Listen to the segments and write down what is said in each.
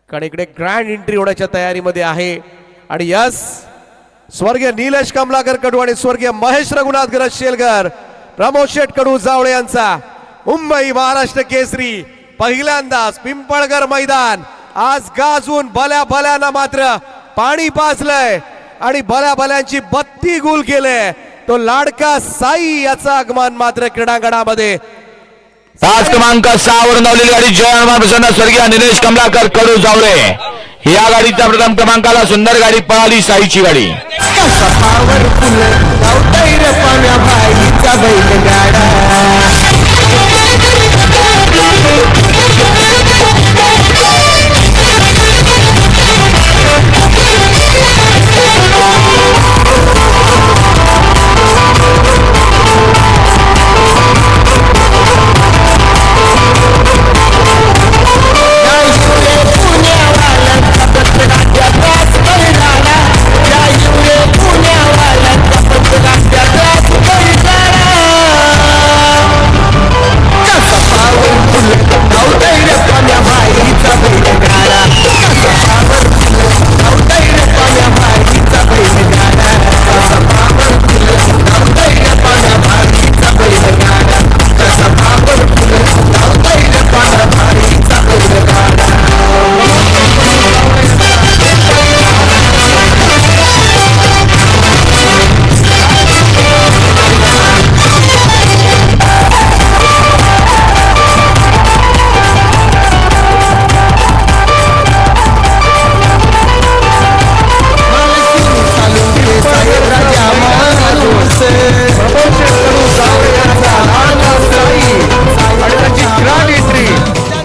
कारण इकडे grand entry होण्याच्या तयारीमध्ये आहे आणि यस स्वर्गीय निलेश कमलाकर कडू आणि स्वर्गीय महेश रघुनाथ गरज शेलकर प्रमोद शेठ कडू जावळे यांचा मुंबई महाराष्ट्र केसरी पहिल्यांदाच पिंपळगर मैदान आज गाजून भल्या भल्याना मात्र पाणी पाजलंय आणि भल्या भल्यांची बत्ती गुल केले तो लाडका साई याचा आगमन मात्र क्रीडांगणामध्ये तास क्रमांक 6 वर नवलेली गाडी जय हनुमान प्रसन्न स्वर्गीय निलेश कमलाकर कडू जावळे या गाडीच्या प्रथम क्रमांकाला सुंदर गाडी पळाली साईची गाडी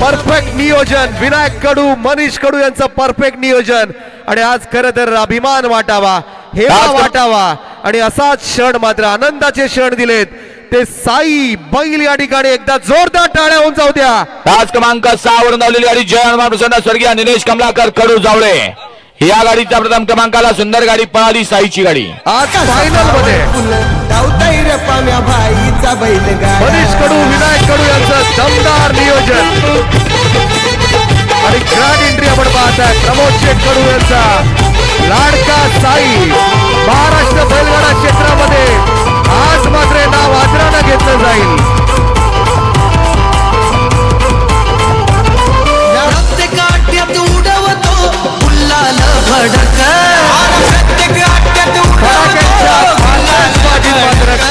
परफेक्ट नियोजन विनायक कडू मनीष कडू यांचं परफेक्ट नियोजन आणि आज खरं तर अभिमान वाटावा हेवा वाटावा आणि असाच क्षण मात्र आनंदाचे क्षण दिलेत ते साई बैल या ठिकाणी एकदा जोरदार टाळ्या होऊन जाऊ द्या। तास क्रमांक 6 वर नवलेली गाडी जय हनुमान प्रसन्न स्वर्गीय निलेश कमलाकर कडू जावळे या गाडीच्या प्रथम क्रमांकाला सुंदर गाडी पळाली साईची गाडी आज फायनल मध्ये मनीष कडू विनायक कडू यांचं दमदार नियोजन आणि ग्रँड एंट्री आपण पाहताय प्रमोद शेठ कडू यांचा लाडका साई महाराष्ट्र बैलगाडा क्षेत्रामध्ये आज मात्र नाव आदरानं घेतलं जाईल।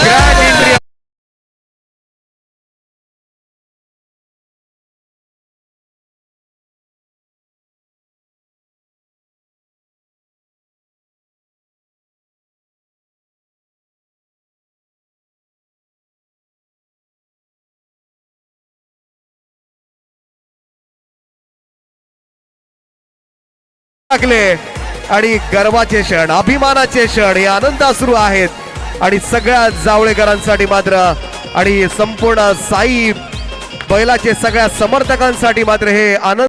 ग्रँड एंट्री आणि गर्वाचे क्षण अभिमानाचे क्षण हे आनंदाश्रू आहेत आणि सगळ्या जावळेकरांसाठी मात्र आणि संपूर्ण साई बैलाचे सगळ्या समर्थकांसाठी मात्र हे आनंद